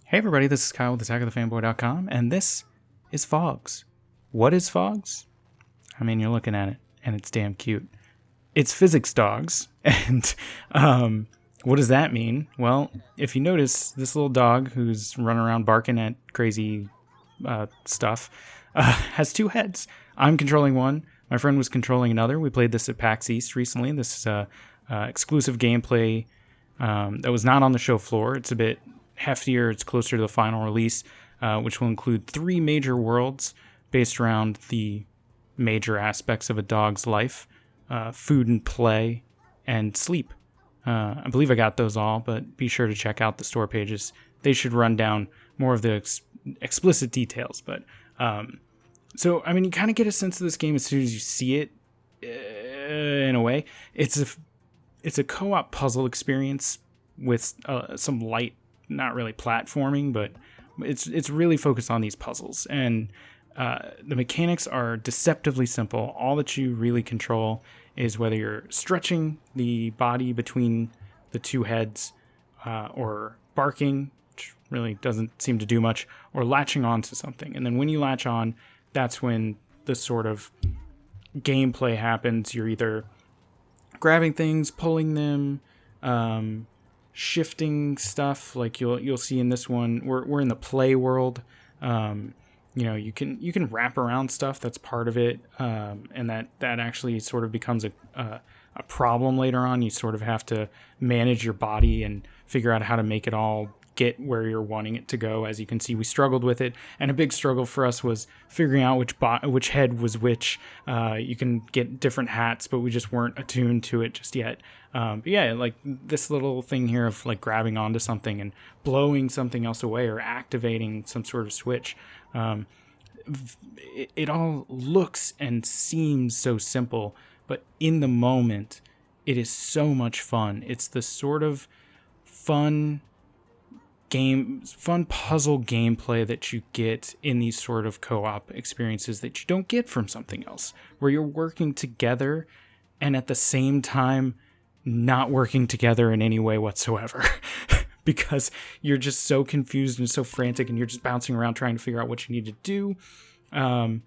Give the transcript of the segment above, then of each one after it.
Hey everybody, this is Kyle with attackofthefanboy.com, and this is PHOGS. What is PHOGS? I mean, you're looking at it, and it's damn cute. It's physics dogs, and what does that mean? Well, if you notice, this little dog who's running around barking at crazy stuff has two heads. I'm controlling one. My friend was controlling another. We played this at PAX East recently. This is exclusive gameplay that was not on the show floor. It's a bit heftier. It's closer to the final release, which will include 3 major worlds based around the major aspects of a dog's life: food and play and sleep. I believe I got those all, but be sure to check out the store pages. They should run down more of the explicit details. But so, I mean, you kind of get a sense of this game as soon as you see it. In a way, it's a co-op puzzle experience with some light, not really platforming, but it's really focused on these puzzles. And the mechanics are deceptively simple. All that you really control is whether you're stretching the body between the two heads, or barking, which really doesn't seem to do much, or latching onto something. And then when you latch on, that's when the sort of gameplay happens. You're either grabbing things, pulling them, shifting stuff, like you'll see in this one. We're in the play world. You can wrap around stuff. That's part of it, and that actually sort of becomes a problem later on. You sort of have to manage your body and figure out how to make it all get where you're wanting it to go. As you can see, we struggled with it, and a big struggle for us was figuring out which head was which. You can get different hats, but we just weren't attuned to it just yet. But yeah, like this little thing here of like grabbing onto something and blowing something else away or activating some sort of switch. It all looks and seems so simple, but in the moment, it is so much fun. It's the sort of fun puzzle gameplay that you get in these sort of co-op experiences that you don't get from something else, where you're working together and at the same time not working together in any way whatsoever. Because you're just so confused and so frantic, and you're just bouncing around trying to figure out what you need to do. And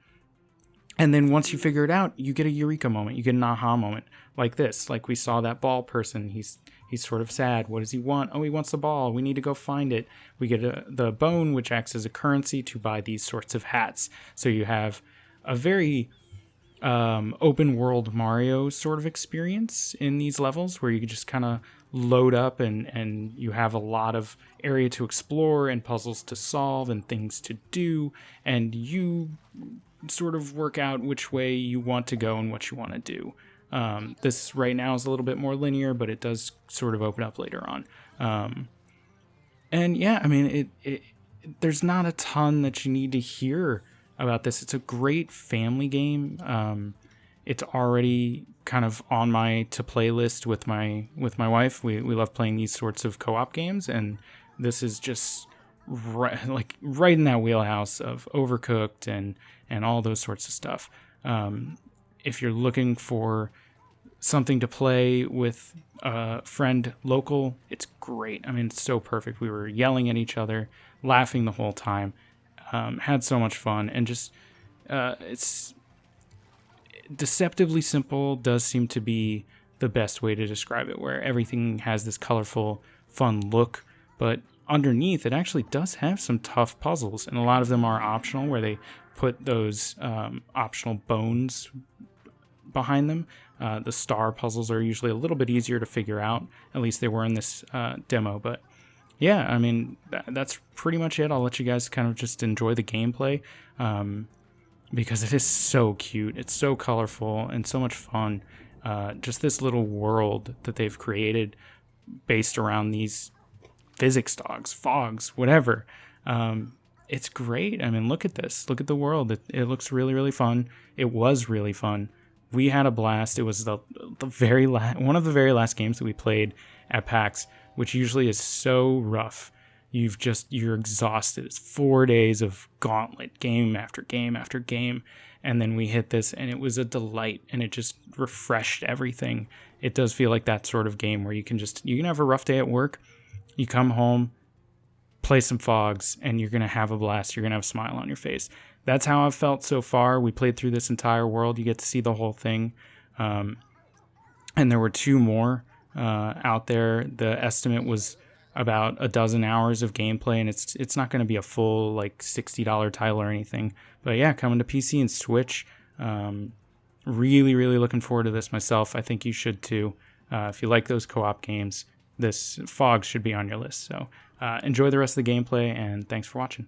then once you figure it out, you get a eureka moment. You get an aha moment like this. Like we saw that ball person. He's sort of sad. What does he want? Oh, he wants the ball. We need to go find it. We get the bone, which acts as a currency to buy these sorts of hats. So you have a very open world Mario sort of experience in these levels, where you just kind of load up and you have a lot of area to explore and puzzles to solve and things to do, and you sort of work out which way you want to go and what you want to do. This right now is a little bit more linear, but it does sort of open up later on. And yeah, I mean, it there's not a ton that you need to hear about this. It's a great family game. It's already kind of on my to play list with my wife. We love playing these sorts of co-op games, and this is just right in that wheelhouse of Overcooked and all those sorts of stuff. If you're looking for something to play with a friend local, it's great. I mean, it's so perfect. We were yelling at each other, laughing the whole time, had so much fun, and just it's deceptively simple. Does seem to be the best way to describe it, where everything has this colorful, fun look, but underneath it actually does have some tough puzzles, and a lot of them are optional, where they put those optional bones behind them. The star puzzles are usually a little bit easier to figure out. At least they were in this demo. But yeah, I mean, that's pretty much it. I'll let you guys kind of just enjoy the gameplay, because it is so cute. It's so colorful and so much fun. Just this little world that they've created based around these physics dogs, PHOGS, whatever. It's great. I mean, look at this. Look at the world. It looks really, really fun. It was really fun. We had a blast. It was the very one of the very last games that we played at PAX, which usually is so rough. You're exhausted. It's 4 days of gauntlet, game after game after game. And then we hit this, and it was a delight, and it just refreshed everything. It does feel like that sort of game where you can have a rough day at work, you come home, play some Phogs, and you're going to have a blast. You're going to have a smile on your face. That's how I've felt so far. We played through this entire world. You get to see the whole thing. And there were 2 more out there. The estimate was about a dozen hours of gameplay, and it's not going to be a full like $60 title or anything. But yeah, coming to PC and Switch. Really, really looking forward to this myself. I think you should too. If you like those co-op games, this PHOGS should be on your list. So enjoy the rest of the gameplay, and thanks for watching.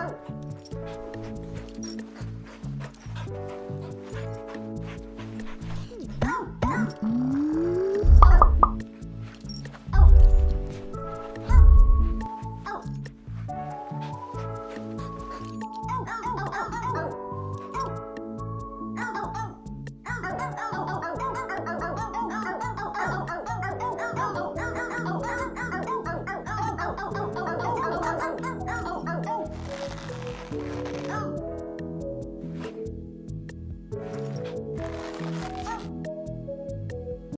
Oh.